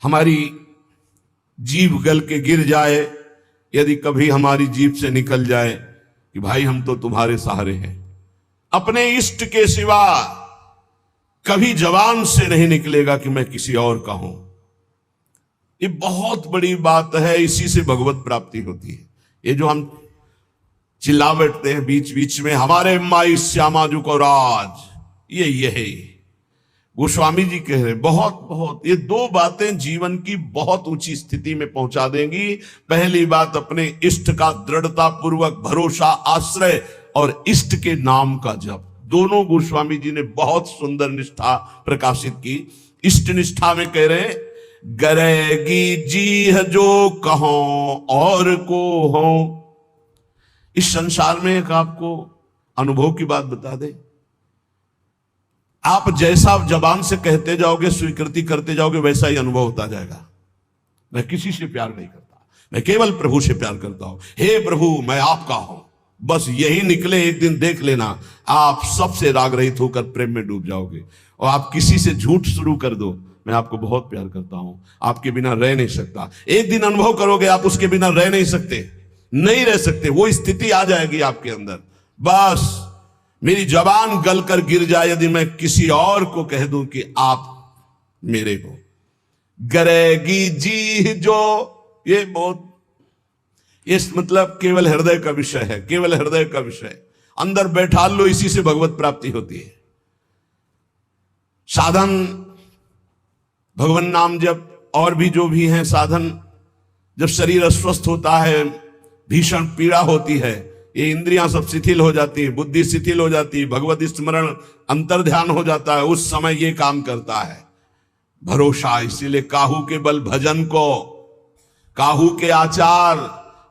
हमारी जीभ गल के गिर जाए, यदि कभी हमारी जीभ से निकल जाए कि भाई हम तो तुम्हारे सहारे हैं, अपने इष्ट के सिवा कभी जबान से नहीं निकलेगा कि मैं किसी और का हूं। ये बहुत बड़ी बात है, इसी से भगवत प्राप्ति होती है। ये जो हम चिल्ला बैठते हैं बीच बीच में, हमारे माई श्यामा जी को राज, ये गोस्वामी जी कह रहे बहुत ये दो बातें जीवन की बहुत ऊंची स्थिति में पहुंचा देंगी। पहली बात, अपने इष्ट का दृढ़ता पूर्वक भरोसा, आश्रय और इष्ट के नाम का जप। दोनों गोस्वामी जी ने बहुत सुंदर निष्ठा प्रकाशित की। इष्ट निष्ठा में कह रहे, गरेगी जी जो कहो और को हो। इस संसार में एक आपको अनुभव की बात बता दे, आप जैसा जबान से कहते जाओगे, स्वीकृति करते जाओगे, वैसा ही अनुभव होता जाएगा। मैं किसी से प्यार नहीं करता, मैं केवल प्रभु से प्यार करता हूं। हे प्रभु मैं आपका हूं, बस यही निकले, एक दिन देख लेना आप सबसे राग रहित होकर प्रेम में डूब जाओगे। और आप किसी से झूठ शुरू कर दो, मैं आपको बहुत प्यार करता हूं, आपके बिना रह नहीं सकता, एक दिन अनुभव करोगे आप उसके बिना रह नहीं सकते, नहीं रह सकते। वो स्थिति आ जाएगी आपके अंदर। बस मेरी जबान गलकर गिर जाए यदि मैं किसी और को कह दूं कि आप मेरे हो, गरेगी जी जो, ये बहुत, इस मतलब केवल हृदय का विषय है, केवल हृदय का विषय। अंदर बैठा लो, इसी से भगवत प्राप्ति होती है। साधन भगवान नाम जप और भी जो भी हैं साधन, जब शरीर अस्वस्थ होता है, भीषण पीड़ा होती है, ये इंद्रियां सब शिथिल हो जाती है, बुद्धि शिथिल हो जाती है, भगवत स्मरण अंतर ध्यान हो जाता है, उस समय ये काम करता है भरोसा। इसीलिए काहू के बल भजन को, काहू के आचार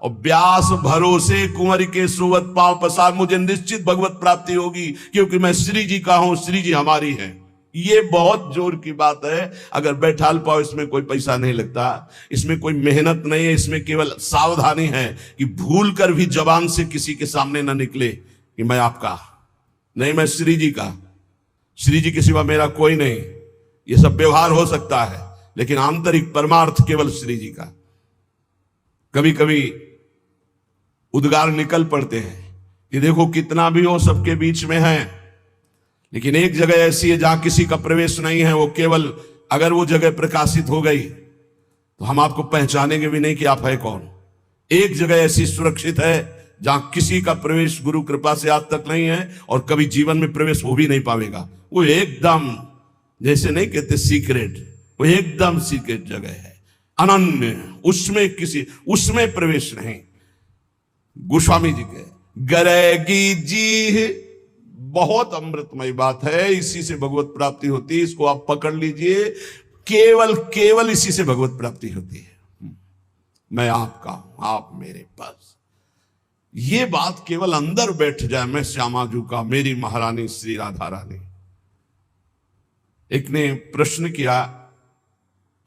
और व्यास भरोसे कुंवर के सुवत पांव पसार, मुझे निश्चित भगवत प्राप्ति होगी क्योंकि मैं श्री जी का हूं, श्री जी हमारी है। ये बहुत जोर की बात है। अगर बैठाल पाओ, इसमें कोई पैसा नहीं लगता, इसमें कोई मेहनत नहीं है, इसमें केवल सावधानी है कि भूल कर भी जबान से किसी के सामने ना निकले कि मैं आपका नहीं, मैं श्री जी का, श्री जी के सिवा मेरा कोई नहीं। ये सब व्यवहार हो सकता है, लेकिन आंतरिक परमार्थ केवल श्री जी का। कभी कभी उद्गार निकल पड़ते हैं कि देखो कितना भी हो सबके बीच में है, लेकिन एक जगह ऐसी है जहां किसी का प्रवेश नहीं है, वो केवल अगर वो जगह प्रकाशित हो गई तो हम आपको पहचानेंगे भी नहीं कि आप है कौन। एक जगह ऐसी सुरक्षित है जहां किसी का प्रवेश गुरु कृपा से आज तक नहीं है और कभी जीवन में प्रवेश हो भी नहीं पाएगा। वो एकदम, जैसे नहीं कहते सीक्रेट, वो एकदम सीक्रेट जगह है, अनन्य, उसमें प्रवेश नहीं। गोस्वामी जी के गरेगी जी, बहुत अमृतमय बात है, इसी से भगवत प्राप्ति होती है। इसको आप पकड़ लीजिए, केवल इसी से भगवत प्राप्ति होती है। मैं आपका हूं, आप मेरे पास। ये बात केवल अंदर बैठ जाए, मैं श्यामाजू का, मेरी महारानी श्री राधा रानी। एक ने प्रश्न किया,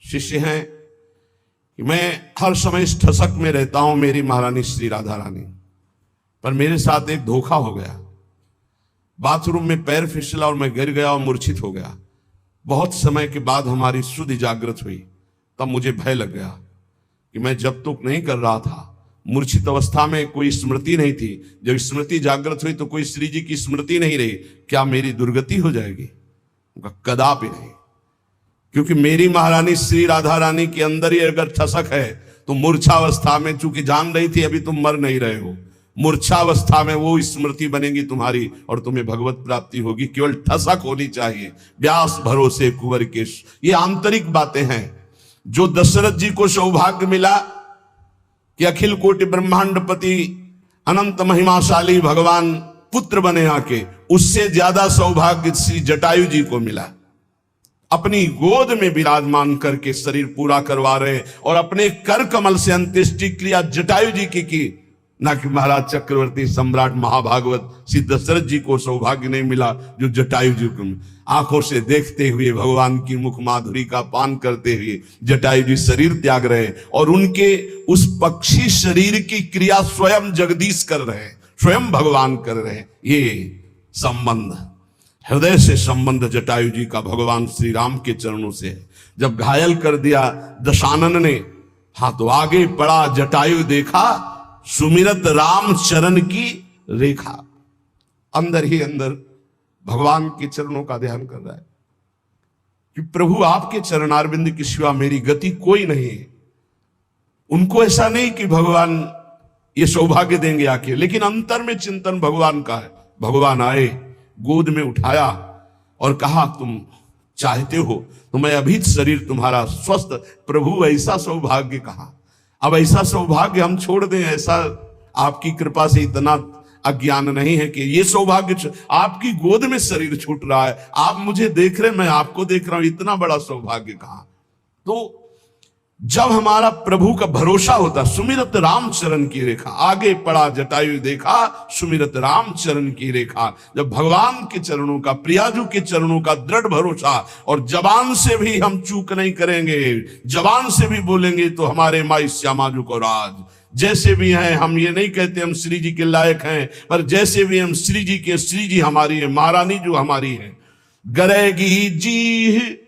शिष्य हैं कि मैं हर समय इस ठसक में रहता हूं, मेरी महारानी श्री राधा रानी, पर मेरे साथ एक धोखा हो गया। बाथरूम में पैर फिसला और मैं गिर गया और मूर्छित हो गया। बहुत समय के बाद हमारी शुद्धि जागृत हुई, तब मुझे भय लग गया कि मैं जब तक नहीं कर रहा था, मूर्छित अवस्था में कोई स्मृति नहीं थी, जब स्मृति जागृत हुई तो कोई श्री जी की स्मृति नहीं रही, क्या मेरी दुर्गति हो जाएगी? कदापि नहीं, क्योंकि मेरी महारानी श्री राधा रानी के अंदर ही अगर ठसक है तो मूर्छावस्था में, चूंकि जान रही थी अभी तुम मर नहीं रहे हो, मूर्छावस्था में वो स्मृति बनेगी तुम्हारी और तुम्हें भगवत प्राप्ति होगी। केवल ठसक होनी चाहिए, व्यास भरोसे कुंवर के। ये आंतरिक बातें हैं जो दशरथ जी को सौभाग्य मिला कि अखिल कोटि ब्रह्मांडपति अनंत महिमाशाली भगवान पुत्र बने आके, उससे ज्यादा सौभाग्य श्री जटायु जी को मिला। अपनी गोद में विराजमान करके शरीर पूरा करवा रहे और अपने कर कमल से अंत्येष्टि क्रिया जटायु जी की ना कि महाराज चक्रवर्ती सम्राट महाभागवत श्री दशरथ जी को सौभाग्य नहीं मिला जो जटायु जी को। आंखों से देखते हुए भगवान की मुख माधुरी का पान करते हुए जटायु जी शरीर त्याग रहे और उनके उस पक्षी शरीर की क्रिया स्वयं जगदीश कर रहे हैं, स्वयं भगवान कर रहे हैं। ये संबंध, हृदय से संबंध जटायु जी का भगवान श्री राम के चरणों से है। जब घायल कर दिया दशानन ने, हाँ तो आगे पड़ा जटायु देखा, सुमिरत राम चरण की रेखा। अंदर ही अंदर भगवान के चरणों का ध्यान कर रहा है कि प्रभु आपके चरणारविंद के सिवा मेरी गति कोई नहीं है। उनको ऐसा नहीं कि भगवान ये सौभाग्य देंगे आके, लेकिन अंतर में चिंतन भगवान का है। भगवान आए, गोद में उठाया और कहा तुम चाहते हो तो मैं अभी शरीर तुम्हारा स्वस्थ। प्रभु ऐसा सौभाग्य कहा। अब ऐसा सौभाग्य हम छोड़ दें, ऐसा आपकी कृपा से इतना अज्ञान नहीं है कि ये सौभाग्य आपकी गोद में शरीर छूट रहा है, आप मुझे देख रहे, मैं आपको देख रहा हूं, इतना बड़ा सौभाग्य कहां। तो जब हमारा प्रभु का भरोसा होता, सुमिरत राम चरण की रेखा, आगे पड़ा जटायु देखा, सुमिरत राम चरण की रेखा। जब भगवान के चरणों का, प्रियाजू के चरणों का दृढ़ भरोसा, और जबान से भी हम चूक नहीं करेंगे, जबान से भी बोलेंगे तो हमारे माई श्यामाजू को राज। जैसे भी हैं, हम ये नहीं कहते हम श्री जी के लायक हैं, पर जैसे भी हम श्री जी के, श्री जी हमारी है, महारानी जो हमारी है। गरेगी जी,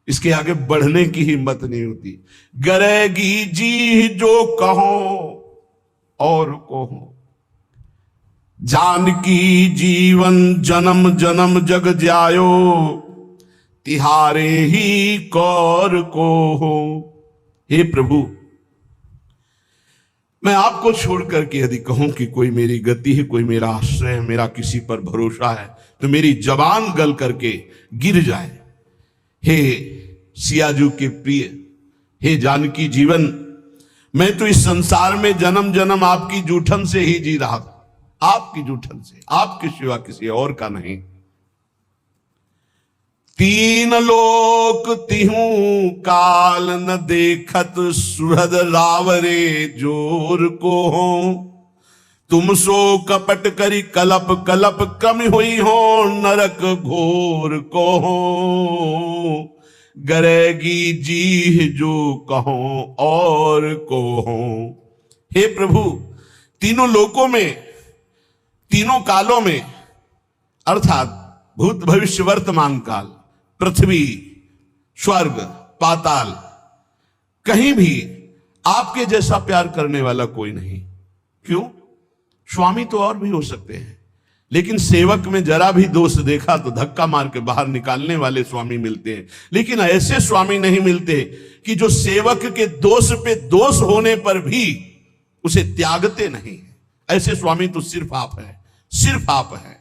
इसके आगे बढ़ने की हिम्मत नहीं होती। गरेगी जी जो कहो और कहो, जानकी जीवन जन्म जन्म जग जायो, तिहारे ही कौर को हो। हे प्रभु, मैं आपको छोड़ करके यदि कहूं कि कोई मेरी गति है, कोई मेरा आश्रय है, मेरा किसी पर भरोसा है, तो मेरी जबान गल करके गिर जाए। हे सियाजू के प्रिय, हे जानकी जीवन, मैं तो इस संसार में जन्म जन्म आपकी जूठन से ही जी रहा था, आपकी जूठन से, आपके सिवा किसी और का नहीं। तीन लोक तिहूं काल न देखत, सुहृद रावरे जोर को हो। तुम सो कपट करी कलप कलप, कम हुई हो नरक घोर को हो। गरेगी जी जो कहो और को हो। हे प्रभु, तीनों लोकों में, तीनों कालों में, अर्थात भूत भविष्य वर्तमान काल, पृथ्वी, स्वर्ग, पाताल, कहीं भी आपके जैसा प्यार करने वाला कोई नहीं। क्यों? स्वामी तो और भी हो सकते हैं, लेकिन सेवक में जरा भी दोष देखा तो धक्का मार के बाहर निकालने वाले स्वामी मिलते हैं। लेकिन ऐसे स्वामी नहीं मिलते कि जो सेवक के दोष पे दोष होने पर भी उसे त्यागते नहीं। ऐसे स्वामी तो सिर्फ आप है, सिर्फ आप है,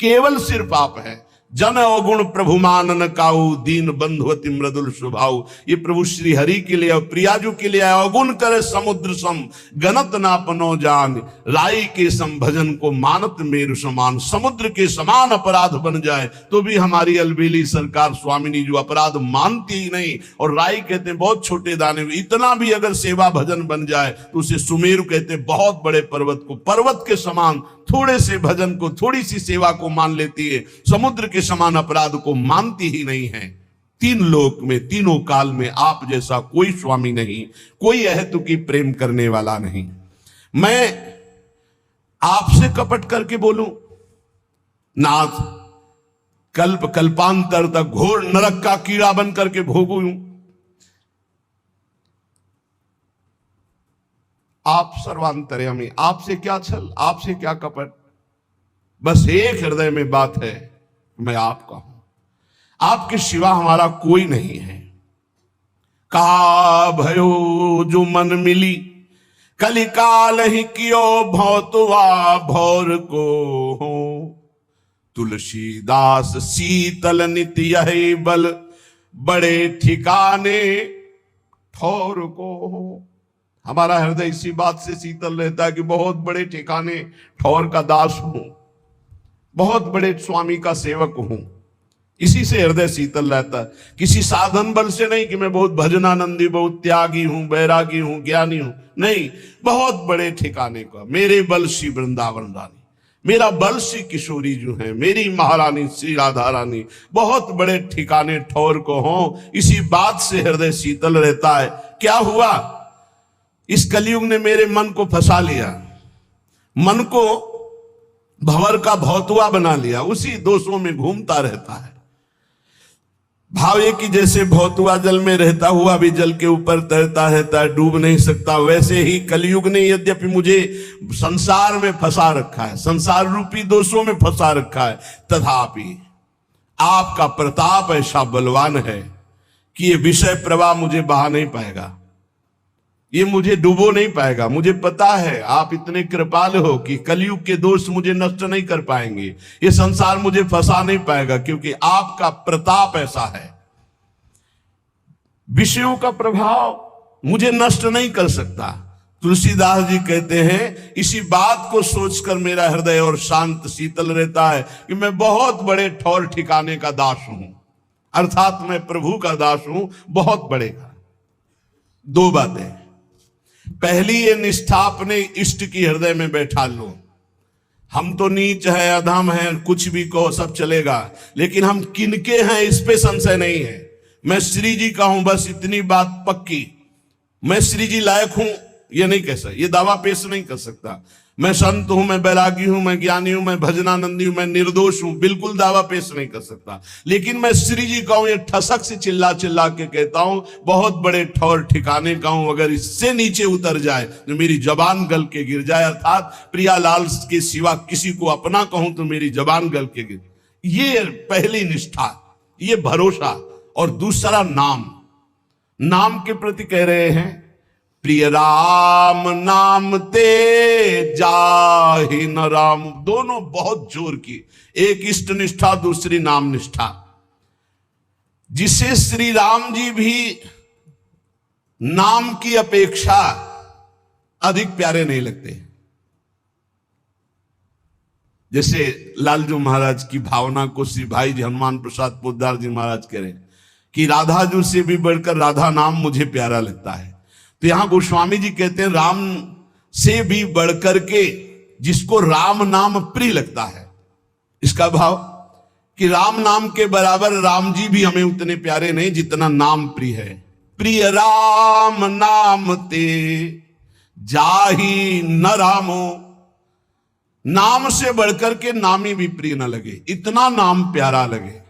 केवल सिर्फ आप है। जन अवगुण प्रभु मानन काऊ, दीन बंधुवती मृदुल स्वभाव। ये प्रभु श्री हरि के लिए और प्रियाजू के लिए अवगुण करे समुद्र सम, गणत ना पनो जान। राई के सम भजन को मानत मेरु समान। समुद्र के समान अपराध बन जाए तो भी हमारी अलबेली सरकार स्वामिनी जो अपराध मानती ही नहीं। और राई कहते हैं बहुत छोटे दाने, इतना भी अगर सेवा भजन बन जाए तो उसे सुमेरु कहते हैं, बहुत बड़े पर्वत को पर्वत के समान थोड़े से भजन को, थोड़ी सी सेवा को मान लेती है, समुद्र के समान अपराध को मानती ही नहीं है। तीन लोक में, तीनों काल में आप जैसा कोई स्वामी नहीं, कोई अहेतुकी प्रेम करने वाला नहीं। मैं आपसे कपट करके बोलूं, नाथ कल्प कल्पांतर तक घोर नरक का कीड़ा बन करके भोगूं, आप सर्वांतर्यामी, आपसे क्या छल, आपसे क्या कपट। बस एक हृदय में बात है, मैं आपका हूं, आपके सिवा हमारा कोई नहीं है। का भयो जो मन मिली, कलिकाल ही कियो भौतवा भौर को हो। तुलसीदास शीतल नित्य यही बल, बड़े ठिकाने ठौर को हो। हमारा हृदय इसी बात से शीतल रहता है कि बहुत बड़े ठिकाने ठौर का दास हूं, बहुत बड़े स्वामी का सेवक हूं। इसी से हृदय शीतल रहता है, किसी साधन बल से नहीं कि मैं बहुत भजनानंदी, बहुत त्यागी हूं, बैरागी हूं, ज्ञानी हूं, नहीं, बहुत बड़े ठिकाने का। मेरे बल श्री वृंदावन रानी, मेरा बल श्री किशोरी जो है, मेरी महारानी श्री राधा रानी, बहुत बड़े ठिकाने ठौर को हो। इसी बात से हृदय शीतल रहता है। क्या हुआ? इस कलयुग ने मेरे मन को फंसा लिया, मन को भंवर का भौतुआ बना लिया, उसी दोषों में घूमता रहता है। भाव ये कि जैसे भौतुआ जल में रहता हुआ भी जल के ऊपर तैरता रहता है, डूब नहीं सकता, वैसे ही कलयुग ने यद्यपि मुझे संसार में फंसा रखा है, संसार रूपी दोषों में फंसा रखा है, तथापि आपका प्रताप ऐसा बलवान है कि ये विषय प्रवाह मुझे बहा नहीं पाएगा, ये मुझे डुबो नहीं पाएगा। मुझे पता है आप इतने कृपाल हो कि कलयुग के दोष मुझे नष्ट नहीं कर पाएंगे, ये संसार मुझे फंसा नहीं पाएगा, क्योंकि आपका प्रताप ऐसा है। विषयों का प्रभाव मुझे नष्ट नहीं कर सकता। तुलसीदास जी कहते हैं, इसी बात को सोचकर मेरा हृदय और शांत शीतल रहता है कि मैं बहुत बड़े ठौर ठिकाने का दास हूं, अर्थात मैं प्रभु का दास हूं, बहुत बड़े का। दो बातें, पहली ये निष्ठा अपने इष्ट की हृदय में बैठा लो। हम तो नीच है, अधम है, कुछ भी कहो सब चलेगा, लेकिन हम किनके हैं इस पे संशय नहीं है। मैं श्री जी का हूं, बस इतनी बात पक्की। मैं श्री जी लायक हूं ये नहीं कह सकता, ये दावा पेश नहीं कर सकता। मैं संत हूं, मैं बैरागी हूं, मैं ज्ञानी हूं, मैं भजनानंदी हूं, मैं निर्दोष हूं, बिल्कुल दावा पेश नहीं कर सकता। लेकिन मैं श्री जी का हूं, ये ठसक से चिल्ला चिल्ला के कहता हूं, बहुत बड़े ठौर ठिकाने का हूं। अगर इससे नीचे उतर जाए तो मेरी जबान गल के गिर जाए, अर्थात प्रियालाल के सिवा किसी को अपना कहूं तो मेरी जबान गल के गिर। ये पहली निष्ठा, ये भरोसा। और दूसरा नाम, नाम के प्रति कह रहे हैं, प्रिय राम नाम ते जाहि न राम। दोनों बहुत जोर की, एक इष्ट निष्ठा, दूसरी नाम निष्ठा, जिसे श्री राम जी भी नाम की अपेक्षा अधिक प्यारे नहीं लगते। जैसे लालजू महाराज की भावना को श्री भाई जी हनुमान प्रसाद पोद्दार जी महाराज कह रहे हैं कि राधा जी से भी बढ़कर राधा नाम मुझे प्यारा लगता है। तो यहां गोस्वामी जी कहते हैं, राम से भी बढ़कर के जिसको राम नाम प्रिय लगता है, इसका भाव कि राम नाम के बराबर राम जी भी हमें उतने प्यारे नहीं जितना नाम प्रिय है। प्रिय राम नाम ते जाहि न रामो, नाम से बढ़कर के नामी भी प्रिय न लगे, इतना नाम प्यारा लगे।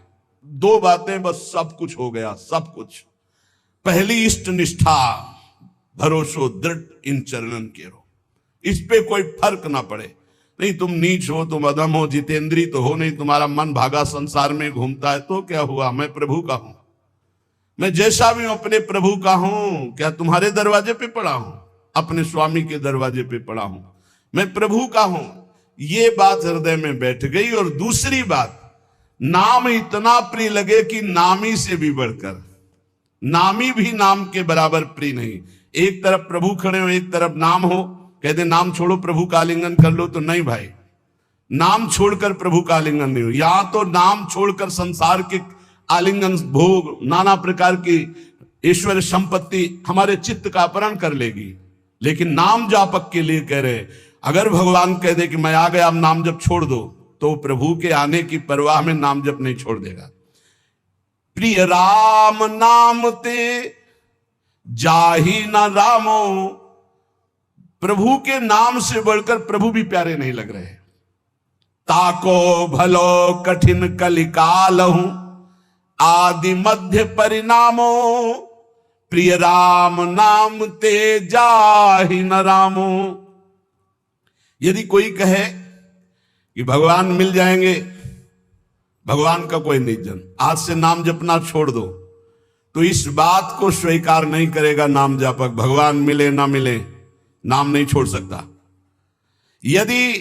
दो बातें बस सब कुछ हो गया, सब कुछ। पहली इष्ट निष्ठा, भरोसो दृढ़ इन चरणन केरो, इस पे कोई फर्क ना पड़े। नहीं तुम नीच हो, तुम अधम हो, जितेंद्री तो हो नहीं, तुम्हारा मन भागा संसार में घूमता है, तो क्या हुआ, मैं प्रभु का हूं, मैं जैसा भी हूं अपने प्रभु का हूं। क्या तुम्हारे दरवाजे पे पड़ा हूं, अपने स्वामी के दरवाजे पे पड़ा हूं, मैं प्रभु का हूं। ये बात हृदय में बैठ गई। और दूसरी बात, नाम इतना प्रिय लगे कि नामी से भी बढ़कर, नामी भी नाम के बराबर प्रिय नहीं। एक तरफ प्रभु खड़े हो, एक तरफ नाम हो, कहते नाम छोड़ो प्रभु का आलिंगन कर लो, तो नहीं भाई, नाम छोड़कर प्रभु का आलिंगन नहीं हो। यहां तो नाम छोड़कर संसार के आलिंगन, भोग, नाना प्रकार की ईश्वर संपत्ति हमारे चित्त का अपहरण कर लेगी। लेकिन नाम जापक के लिए कह रहे, अगर भगवान कह दे कि मैं आ गया, अब नाम जप छोड़ दो, तो प्रभु के आने की परवाह में नाम जप नहीं छोड़ देगा। प्रिय राम नाम ते जाहि न रामो, प्रभु के नाम से बढ़कर प्रभु भी प्यारे नहीं लग रहे। ताको भलो कठिन कलिकाल हूं, आदि मध्य परिणामो, प्रिय राम नाम ते जाहि न रामो। यदि कोई कहे कि भगवान मिल जाएंगे, भगवान का कोई निजन, आज से नाम जपना छोड़ दो, तो इस बात को स्वीकार नहीं करेगा नाम जापक। भगवान मिले ना मिले, नाम नहीं छोड़ सकता। यदि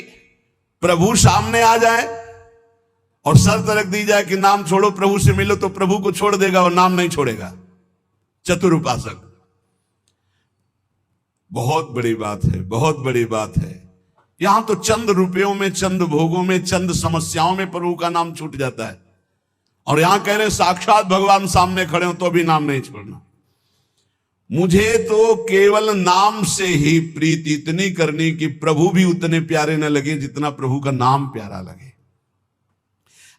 प्रभु सामने आ जाए और शर्त रख दी जाए कि नाम छोड़ो प्रभु से मिलो, तो प्रभु को छोड़ देगा और नाम नहीं छोड़ेगा। चतुर उपासक, बहुत बड़ी बात है, बहुत बड़ी बात है। यहां तो चंद रुपयों में, चंद भोगों में, चंद समस्याओं में प्रभु का नाम छूट जाता है, और यहां कह रहे साक्षात भगवान सामने खड़े हो तो भी नाम नहीं छोड़ना। मुझे तो केवल नाम से ही प्रीति इतनी करनी कि प्रभु भी उतने प्यारे न लगे जितना प्रभु का नाम प्यारा लगे।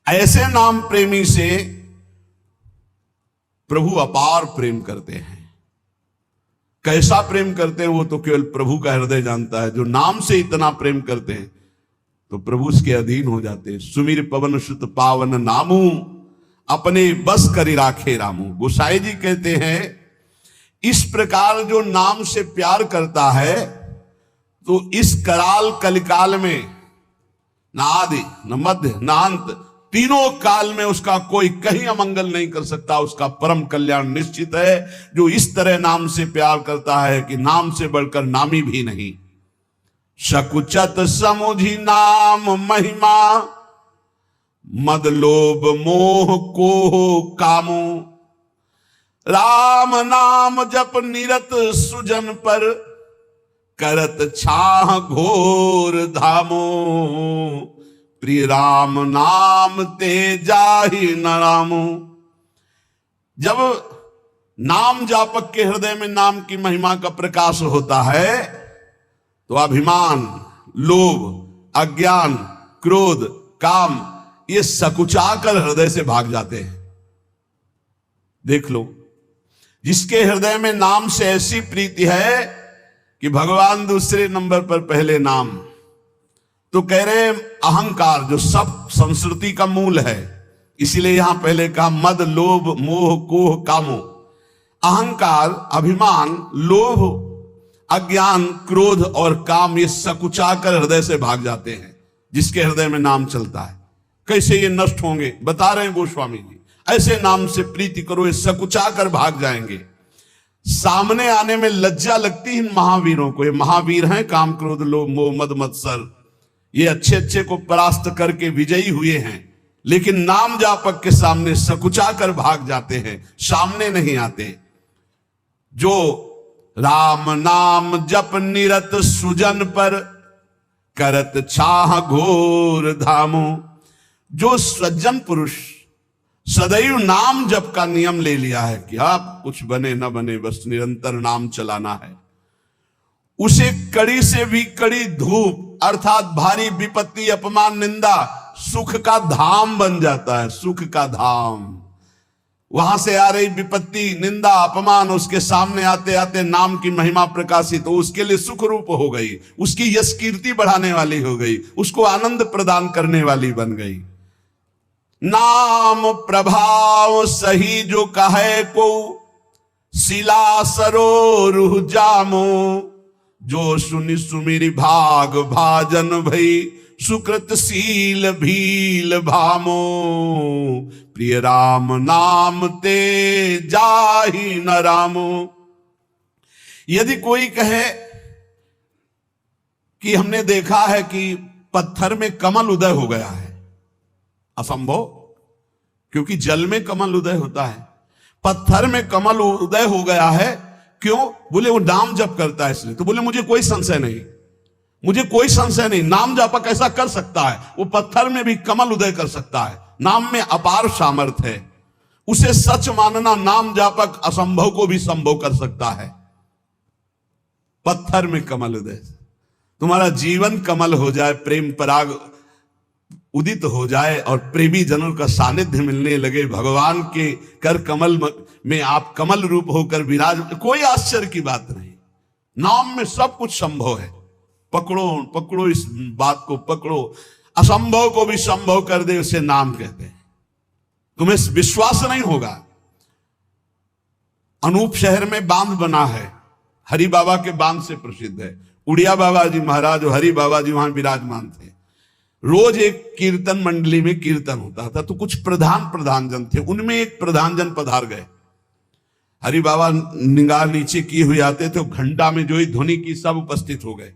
ऐसे नाम प्रेमी से प्रभु अपार प्रेम करते हैं। कैसा प्रेम करते हैं वो तो केवल प्रभु का हृदय जानता है। जो नाम से इतना प्रेम करते हैं तो प्रभु उसके अधीन हो जाते हैं। सुमिर पवन सुत पावन नामू, अपने बस करी राखे रामू। गोसाई जी कहते हैं इस प्रकार जो नाम से प्यार करता है तो इस कराल कलिकाल में न आदि न मध्य न अंत, तीनों काल में उसका कोई कहीं अमंगल नहीं कर सकता, उसका परम कल्याण निश्चित है। जो इस तरह नाम से प्यार करता है कि नाम से बढ़कर नामी भी नहीं। सकुचत समुझी नाम महिमा, मद लोभ मोह को कामो। राम नाम जप निरत सुजन पर, करत छाह घोर धामो। प्रिय राम नाम ते जाहि न रामो। जब नाम जापक के हृदय में नाम की महिमा का प्रकाश होता है तो अभिमान, लोभ, अज्ञान, क्रोध, काम ये सकुचाकर हृदय से भाग जाते हैं। देख लो, जिसके हृदय में नाम से ऐसी प्रीति है कि भगवान दूसरे नंबर पर पहले नाम, तो कह रहे अहंकार जो सब संस्कृति का मूल है, इसीलिए यहां पहले कहा मद लोभ मोह कोह कामो। अहंकार, अभिमान, लोभ, अज्ञान, क्रोध और काम ये सकुचाकर हृदय से भाग जाते हैं जिसके हृदय में नाम चलता है। कैसे ये नष्ट होंगे बता रहे हैं गोस्वामी जी। ऐसे नाम से प्रीति करो, ये सकुचाकर भाग जाएंगे। सामने आने में लज्जा लगती इन महावीरों को। ये महावीर हैं, काम क्रोध लोभ मोह मद मत्सर, ये अच्छे अच्छे को परास्त करके विजयी हुए हैं, लेकिन नाम जापक के सामने सकुचाकर भाग जाते हैं, सामने नहीं आते। जो राम नाम जप निरत सुजन पर, करत छाह घोर धामो। जो सज्जन पुरुष सदैव नाम जप का नियम ले लिया है कि आप कुछ बने न बने बस निरंतर नाम चलाना है, उसे कड़ी से भी कड़ी धूप अर्थात भारी विपत्ति अपमान निंदा सुख का धाम बन जाता है। सुख का धाम, वहां से आ रही विपत्ति निंदा अपमान उसके सामने आते आते नाम की महिमा प्रकाशित हो, उसके लिए सुख रूप हो गई, उसकी यश कीर्ति बढ़ाने वाली हो गई, उसको आनंद प्रदान करने वाली बन गई। नाम प्रभाव सही जो कहे को, शिला सरोरुह जामो। जो सुनि सुमिरि भाग भाजन भई, सुकृत शील भील भामो। प्रिय राम नाम ते जाहि न रामो। यदि कोई कहे कि हमने देखा है कि पत्थर में कमल उदय हो गया है, असंभव, क्योंकि जल में कमल उदय होता है। पत्थर में कमल उदय हो गया है, क्यों? बोले वो नाम जप करता है इसलिए। तो बोले मुझे कोई संशय नहीं, मुझे कोई संशय नहीं, नाम जापक ऐसा कर सकता है, वो पत्थर में भी कमल उदय कर सकता है। नाम में अपार सामर्थ्य है, उसे सच मानना, नाम जापक असंभव को भी संभव कर सकता है। पत्थर में कमल उदय, तुम्हारा जीवन कमल हो जाए, प्रेम पराग उदित हो जाए और प्रेमी जनों का सानिध्य मिलने लगे, भगवान के कर कमल में आप कमल रूप होकर विराज, कोई आश्चर्य की बात नहीं। नाम में सब कुछ संभव है। पकड़ो पकड़ो, इस बात को पकड़ो, असंभव को भी संभव कर दे, उसे नाम कहते हैं। तुम्हें विश्वास नहीं होगा। अनूप शहर में बांध बना है, हरि बाबा के बांध से प्रसिद्ध है। उड़िया बाबा जी महाराज और हरि बाबा जी वहां विराजमान थे। रोज एक कीर्तन मंडली में कीर्तन होता था, तो कुछ प्रधान जन थे, उनमें एक प्रधान जन पधार गए। हरि बाबा निगाह नीचे किए हुए आते थे, घंटा में जो ही ध्वनि की सब उपस्थित हो गए।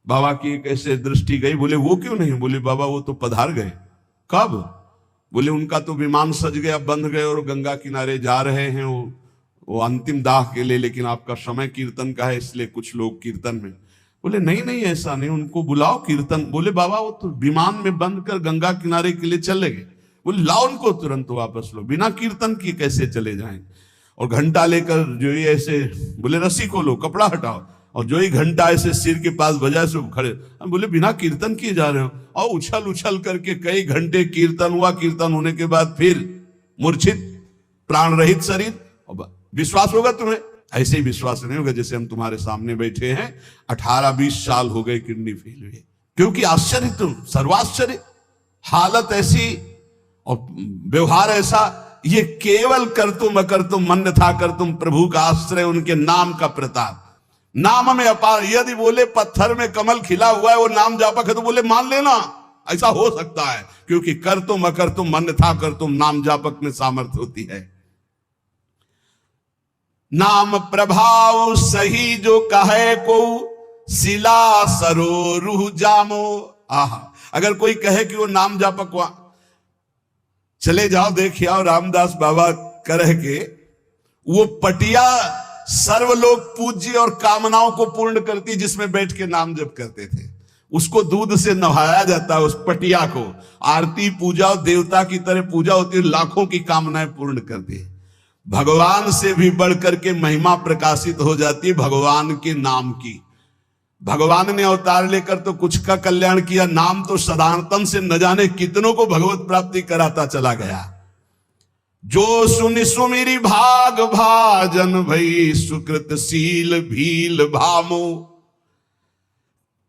बाबा की कैसे दृष्टि गई, बोले वो क्यों नहीं? बोले बाबा वो तो पधार गए। कब? बोले उनका तो विमान सज गया, बंध गए और गंगा किनारे जा रहे हैं वो अंतिम दाह के लिए, लेकिन आपका समय कीर्तन का है इसलिए कुछ लोग कीर्तन में। बोले नहीं नहीं ऐसा नहीं, उनको बुलाओ कीर्तन। बोले बाबा वो तो विमान में बंद कर गंगा किनारे के लिए चले गए। बोले लाओ उनको तुरंत वापस लो, बिना कीर्तन किए कैसे चले जाएं? और घंटा लेकर जो ही ऐसे, बोले रस्सी खोलो, कपड़ा हटाओ, और जो ही घंटा ऐसे सिर के पास बजाए से खड़े। बोले बिना कीर्तन किए जा रहे हो? और उछल उछल करके कई घंटे कीर्तन हुआ। कीर्तन होने के बाद फिर मूर्छित प्राण रहित शरीर। विश्वास होगा तुम्हें? ऐसे ही विश्वास नहीं होगा जैसे हम तुम्हारे सामने बैठे हैं, 18-20 साल हो गए किडनी फेल हुए। क्योंकि आश्चर्य, तुम सर्वाश्चर्य, हालत ऐसी, और व्यवहार ऐसा, ये केवल कर तुम अकर तुम मन था कर तुम, प्रभु का आश्रय उनके नाम का प्रताप। नाम में अपार, यदि बोले पत्थर में कमल खिला हुआ है वो नाम जापक है तो बोले मान लेना, ऐसा हो सकता है, क्योंकि कर तुम अकर तुम मन था कर तुम नाम जापक में सामर्थ्य होती है। नाम प्रभाव सही जो कहे को शिला सरो रूह जामो। आहा, अगर कोई कहे कि वो नाम जापक हुआ, चले जाओ देखिए आओ रामदास बाबा कह के वो पटिया सर्वलोक पूज्य और कामनाओं को पूर्ण करती जिसमें बैठ के नाम जप करते थे, उसको दूध से नहाया जाता है, उस पटिया को आरती पूजा देवता की तरह पूजा होती है, लाखों की कामनाएं पूर्ण करती है। भगवान से भी बढ़कर के महिमा प्रकाशित हो जाती है भगवान के नाम की। भगवान ने अवतार लेकर तो कुछ का कल्याण किया, नाम तो सदानतन से न जाने कितनों को भगवत प्राप्ति कराता चला गया। जो सुनि सुमिरी भाग भाजन भई सुकृत शील भील भामो।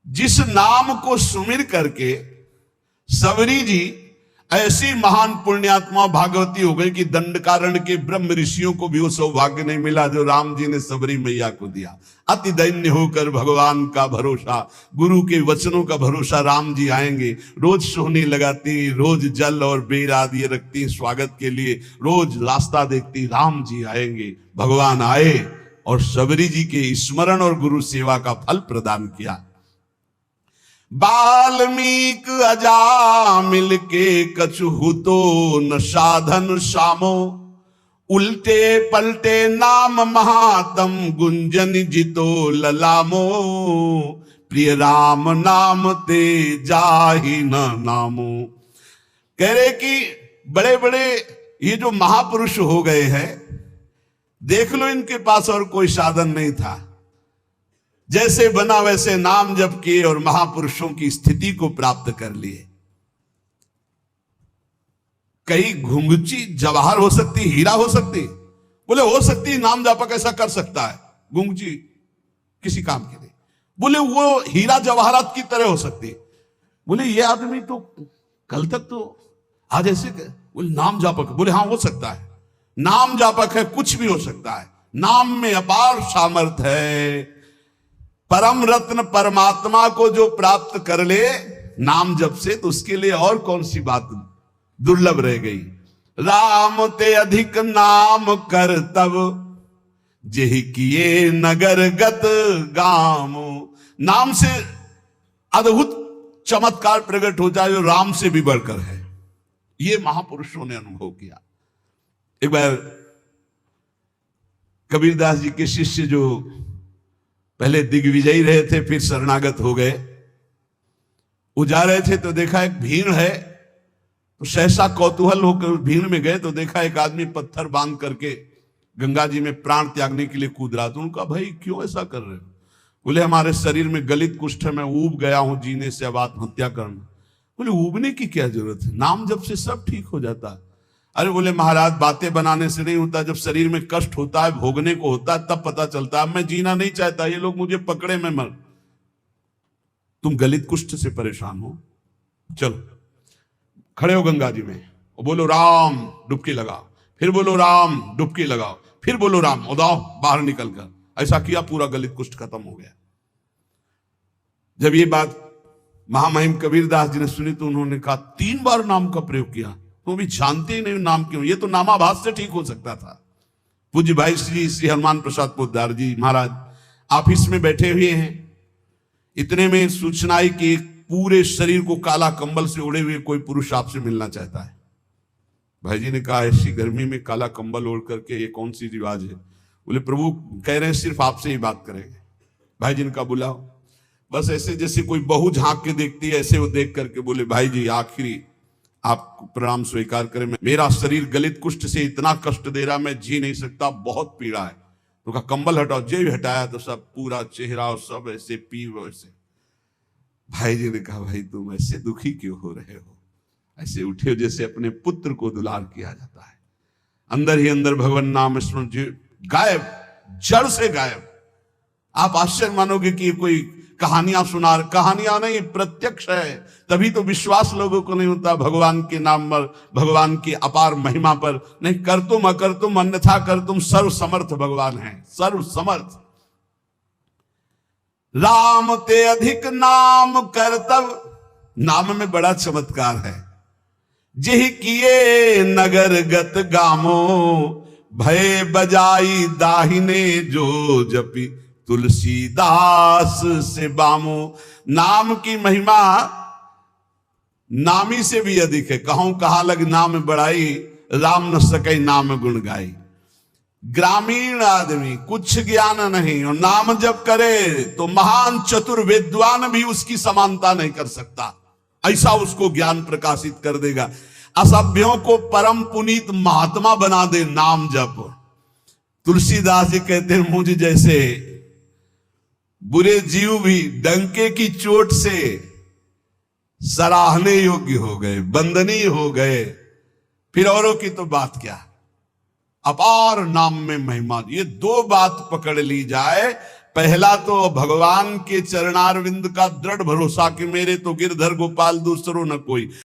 जिस नाम को सुमिर करके सबरी जी ऐसी महान पुण्यात्मा भागवती हो गई कि दंडकारण्य के ब्रह्म ऋषियों को भी वो सौभाग्य नहीं मिला जो राम जी ने सबरी मैया को दिया। अति दैन्य होकर भगवान का भरोसा, गुरु के वचनों का भरोसा, राम जी आएंगे, रोज सोहनी लगाती, रोज जल और बेर आदि रखती स्वागत के लिए, रोज रास्ता देखती, राम जी आएंगे। भगवान आए और सबरी जी के स्मरण और गुरु सेवा का फल प्रदान किया। बाल्मीक अजामिल के कछु तो न साधन सामो। उल्टे पलटे नाम महातम गुंजन जितो ललामो। प्रिय राम नाम ते जाहि न नामो। कह रहे कि बड़े बड़े ये जो महापुरुष हो गए हैं, देख लो इनके पास और कोई साधन नहीं था, जैसे बना वैसे नाम जप किए और महापुरुषों की स्थिति को प्राप्त कर लिए। कई घुंघची जवाहर हो सकती, हीरा हो सकती, बोले हो सकती नाम जापक ऐसा कर सकता है, घुंघची किसी काम के लिए, बोले वो हीरा जवाहरात की तरह हो सकती। बोले ये आदमी तो कल तक तो आज ऐसे बोले नाम जापक, बोले हाँ हो सकता है, नाम जापक है, कुछ भी हो सकता है, नाम में अपार सामर्थ्य है। परम रत्न परमात्मा को जो प्राप्त कर ले नाम जप से, तो उसके लिए और कौन सी बात दुर्लभ रह गई। राम ते अधिक नाम कर तब जेहि किए नगर गत गाम। नाम से अद्भुत चमत्कार प्रकट हो जाए जो राम से भी बढ़कर है, ये महापुरुषों ने अनुभव किया। एक बार कबीरदास जी के शिष्य जो पहले दिग्विजयी रहे थे फिर शरणागत हो गए, वो जा रहे थे तो देखा एक भीड़ है, तो सहसा कौतूहल होकर भीड़ में गए तो देखा एक आदमी पत्थर बांध करके गंगा जी में प्राण त्यागने के लिए कूद रहा। तो उनका भाई क्यों ऐसा कर रहे हो? बोले हमारे शरीर में गलित कुष्ठ है, मैं ऊब गया हूं जीने से, अब आत्महत्या करना। बोले ऊबने की क्या जरूरत है, नाम जब से सब ठीक हो जाता है। अरे बोले महाराज बातें बनाने से नहीं होता, जब शरीर में कष्ट होता है, भोगने को होता है, तब पता चलता है। मैं जीना नहीं चाहता, ये लोग मुझे पकड़े मैं मर। तुम गलित कुष्ठ से परेशान हो, चलो खड़े हो गंगा जी में और बोलो राम, डुबकी लगाओ, फिर बोलो राम, डुबकी लगाओ, फिर बोलो राम, उदाओ बाहर निकल कर। ऐसा किया, पूरा गलित कुष्ठ खत्म हो गया। जब ये बात महामहिम कबीरदास जी ने सुनी तो उन्होंने कहा 3 बार नाम का प्रयोग किया, तो भी जानते ही नहीं नाम क्यों, ये तो नामाभास से ठीक हो सकता था। पूज्य भाई श्री हनुमान प्रसाद पोद्दार जी महाराज ऑफिस में बैठे हुए हैं, इतने में सूचना आई कि पूरे शरीर को काला कंबल से उड़े हुए कोई पुरुष आपसे मिलना चाहता है। भाई जी ने कहा ऐसी गर्मी में काला कंबल ओढ़ करके ये कौन सी रिवाज है? बोले प्रभु कह रहे हैं सिर्फ आपसे ही बात करेंगे। भाई जी ने कहा बुलाओ। बस ऐसे जैसे कोई बहू झांक के देखती है ऐसे वो देख करके बोले भाई जी आखिरी आप प्रणाम स्वीकार करें, मेरा शरीर गलित कुष्ठ से इतना कष्ट दे रहा, मैं जी नहीं सकता, बहुत पीड़ा है। तो कहा कंबल हटाओ। जे भी हटाया तो सब पूरा चेहरा और सब ऐसे पीव ऐसे। भाई जी ने कहा भाई तुम ऐसे दुखी क्यों हो रहे हो? ऐसे उठे हो जैसे अपने पुत्र को दुलार किया जाता है। अंदर ही अंदर भगवान नाम स्मरण गायब, जड़ से गायब। आप आश्चर्य मानोगे कि कोई कहानियां सुना, कहानियां नहीं, प्रत्यक्ष है। तभी तो विश्वास लोगों को नहीं होता भगवान के नाम पर, भगवान की अपार महिमा पर। नहीं, कर तुम अकर तुम अन्यथा कर तुम, सर्व समर्थ भगवान है, सर्व समर्थ। राम ते अधिक नाम करतब, नाम में बड़ा चमत्कार है। जिह किए नगर गत गामो, भय बजाई दाहिने जो जपी, तुलसीदास से बामो। नाम की महिमा नामी से भी अधिक है। कहूं कहा लग नाम बढ़ाई, राम न सके नाम गुण गाई। ग्रामीण आदमी कुछ ज्ञान नहीं और नाम जब करे तो महान चतुर विद्वान भी उसकी समानता नहीं कर सकता, ऐसा उसको ज्ञान प्रकाशित कर देगा। असभ्यों को परम पुनीत महात्मा बना दे नाम जप। तुलसीदास जी कहते हैं, मुझ जैसे बुरे जीव भी डंके की चोट से सराहने योग्य हो गए, वंदनीय हो गए, फिर औरों की तो बात क्या। अपार नाम में महिमा, ये दो बात पकड़ ली जाए। पहला तो भगवान के चरणारविंद का दृढ़ भरोसा कि मेरे तो गिरधर गोपाल दूसरो न कोई।